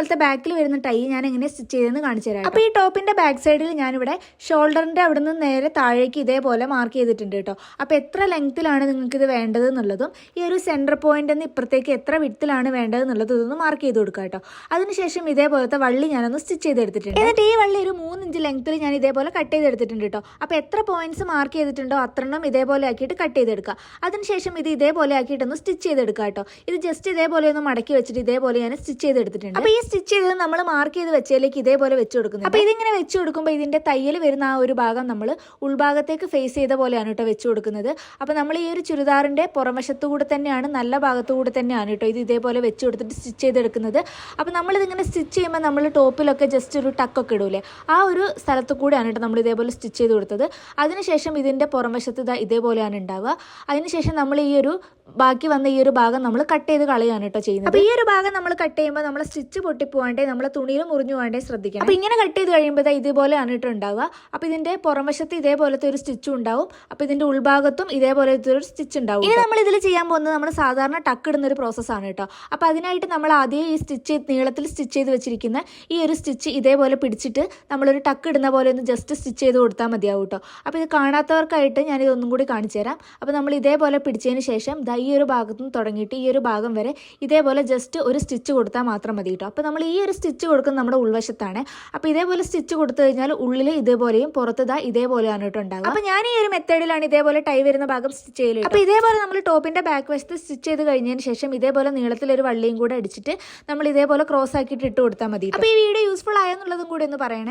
ഇതേപോലത്തെ ബാക്കിൽ വരുന്ന ടൈ ഞാൻ എങ്ങനെ സ്റ്റിച്ച് ചെയ്തെന്ന് കാണിച്ചു തരാം. അപ്പോൾ ഈ ടോപ്പിന്റെ ബാക്ക് സൈഡിൽ ഞാനിവിടെ ഷോൾഡറിന്റെ അവിടെ നിന്ന് നേരെ താഴേക്ക് ഇതേപോലെ മാർക്ക് ചെയ്തിട്ടുണ്ട് കേട്ടോ. അപ്പോൾ എത്ര ലെങ്ത്തിലാണ് നിങ്ങൾക്ക് ഇത് വേണ്ടത് എന്നുള്ളതും ഈ ഒരു സെന്റർ പോയിന്റ് നിന്ന് ഇപ്പുറത്തേക്ക് എത്ര വിഡ്ത്തിലാണ് വേണ്ടത് എന്നുള്ളതും ഇതൊന്ന് മാർക്ക് ചെയ്ത് കൊടുക്കുക കേട്ടോ. അതിനുശേഷം ഇതേപോലത്തെ വള്ളി ഞാനൊന്ന് സ്റ്റിച്ച് ചെയ്തെടുത്തിട്ടുണ്ട്. എന്നിട്ട് ഈ വള്ളി ഒരു 3 ഇഞ്ച് ലെങ്ത്തിൽ ഞാൻ ഇതേപോലെ കട്ട് ചെയ്തെടുത്തിട്ടുണ്ട് കേട്ടോ. അപ്പോൾ എത്ര പോയിന്റ്സ് മാർക്ക് ചെയ്തിട്ടുണ്ടോ അത്രണ്ണം ഇതേപോലെ ആക്കിയിട്ട് കട്ട് ചെയ്തെടുക്കുക. അതിനുശേഷം ഇത് ഇതേപോലെ ആക്കിയിട്ടൊന്ന് സ്റ്റിച്ച് ചെയ്തെടുക്കുക കേട്ടോ. ഇത് ജസ്റ്റ് ഇതേപോലെ ഒന്ന് മടക്കി വെച്ചിട്ട് ഇതേപോലെ ഞാൻ സ്റ്റിച്ച് ചെയ്തെടുത്തിട്ടുണ്ട്. അപ്പോൾ ഈ സ്റ്റിച്ച് ചെയ്തത് നമ്മൾ മാർക്ക് ചെയ്ത് വെച്ചതിലേക്ക് ഇതേപോലെ വെച്ച് കൊടുക്കുന്നത്. അപ്പോൾ ഇതിങ്ങനെ വെച്ച് കൊടുക്കുമ്പോൾ ഇതിന്റെ തയ്യൽ വരുന്ന ആ ഒരു ഭാഗം നമ്മൾ ഉൾഭാഗത്തേക്ക് ഫേസ് ചെയ്ത പോലെയാണ് കേട്ടോ വെച്ച് കൊടുക്കുന്നത്. അപ്പോൾ നമ്മൾ ഈ ഒരു ചുരിദാറിന്റെ പുറംവശത്തു കൂടെ തന്നെയാണ്, നല്ല ഭാഗത്തു കൂടെ തന്നെയാണ് കേട്ടോ ഇത് ഇതേപോലെ വെച്ച് കൊടുത്തിട്ട് സ്റ്റിച്ച് ചെയ്തെടുക്കുന്നത്. അപ്പോൾ നമ്മളിതിങ്ങനെ സ്റ്റിച്ച് ചെയ്യുമ്പോൾ നമ്മൾ ടോപ്പിലൊക്കെ ജസ്റ്റ് ഒരു ടക്കൊക്കെ ഇടൂലേ, ആ ഒരു സ്ഥലത്തു കൂടെയാണ് കേട്ടോ നമ്മൾ ഇതേപോലെ സ്റ്റിച്ച് ചെയ്ത് കൊടുത്തത്. അതിനുശേഷം ഇതിന്റെ പുറംവശത്ത് ഇതേപോലെയാണ് ഉണ്ടാവുക. അതിനുശേഷം നമ്മൾ ഈ ഒരു ബാക്കി വന്ന ഈ ഒരു ഭാഗം നമ്മൾ കട്ട് ചെയ്ത് കളയാണ് കേട്ടോ ചെയ്യുന്നത്. അപ്പോൾ ഈ ഒരു ഭാഗം നമ്മൾ കട്ട് ചെയ്യുമ്പോൾ നമ്മളെ സ്റ്റിച്ച് പൊട്ടിപ്പോവാണ്ടേ, നമ്മളെ തുണിയിൽ മുറിഞ്ഞു പോകാണ്ടേ ശ്രദ്ധിക്കണം. അപ്പോൾ ഇങ്ങനെ കട്ട് ചെയ്ത് കഴിയുമ്പോൾ ഇതേപോലെയാണ് കേട്ടോ ഉണ്ടാവുക. അപ്പോൾ ഇതിന്റെ പുറംവശത്ത് ഇതേപോലത്തെ ഒരു സ്റ്റിച്ചും ഉണ്ടാവും. അപ്പോൾ ഇതിന്റെ ഉൾഭാഗത്തും ഇതേപോലത്തെ ഒരു സ്റ്റിച്ച് ഉണ്ടാവും. ഇനി നമ്മൾ ഇതിൽ ചെയ്യാൻ പോകുന്നത് നമ്മൾ സാധാരണ ടക്ക് ഇടുന്ന ഒരു പ്രോസസ്സാണ് കേട്ടോ. അപ്പോൾ അതിനായിട്ട് നമ്മൾ ആദ്യം ഈ സ്റ്റിച്ച് നീളത്തിൽ സ്റ്റിച്ച് ചെയ്ത് വെച്ചിരിക്കുന്ന ഈ ഒരു സ്റ്റിച്ച് ഇതേപോലെ പിടിച്ചിട്ട് നമ്മളൊരു ടക്ക് ഇടുന്ന പോലെ ഒന്ന് ജസ്റ്റ് സ്റ്റിച്ച് ചെയ്ത് കൊടുത്താൽ മതിയാവും കേട്ടോ. അപ്പോൾ ഇത് കാണാത്തവർക്കായിട്ട് ഞാനിതൊന്നും കൂടി കാണിച്ചു തരാം. അപ്പോൾ നമ്മൾ ഇതേപോലെ പിടിച്ചതിന് ശേഷം ഈ ഒരു ഭാഗത്തു നിന്ന് തുടങ്ങിയിട്ട് ഈ ഒരു ഭാഗം വരെ ഇതേപോലെ ജസ്റ്റ് ഒരു സ്റ്റിച്ച് കൊടുത്താൽ മാത്രം മതി കേട്ടോ. അപ്പോൾ നമ്മൾ ഈ ഒരു സ്റ്റിച്ച് കൊടുക്കുന്നത് നമ്മുടെ ഉൾവശത്താണ്. അപ്പോൾ ഇതേപോലെ സ്റ്റിച്ച് കൊടുത്തു കഴിഞ്ഞാൽ ഉള്ളിൽ ഇതേപോലെയും പുറത്ത് ഇതേപോലെയാണ് കേട്ടോ ഉണ്ടാകുക. അപ്പോൾ ഞാൻ ഈ ഒരു മെത്തേഡിലാണ് ഇതേപോലെ ടൈ വരുന്ന ഭാഗം സ്റ്റിച്ച് ചെയ്യല്. അപ്പോൾ ഇതേപോലെ നമ്മൾ ടോപ്പിന്റെ ബാക്ക് വശത്ത് സ്റ്റിച്ച് ചെയ്ത് കഴിഞ്ഞതിന് ശേഷം ഇതേപോലെ നീളത്തിലൊരു വള്ളിയും കൂടെ അടിച്ചിട്ട് നമ്മൾ ഇതേപോലെ ക്രോസ് ആക്കിയിട്ട് ഇട്ട് കൊടുത്താൽ മതി. അപ്പോൾ ഈ വീഡിയോ യൂസ്ഫുൾ ആയെന്നുള്ളതും കൂടി ഒന്ന് പറയണേ.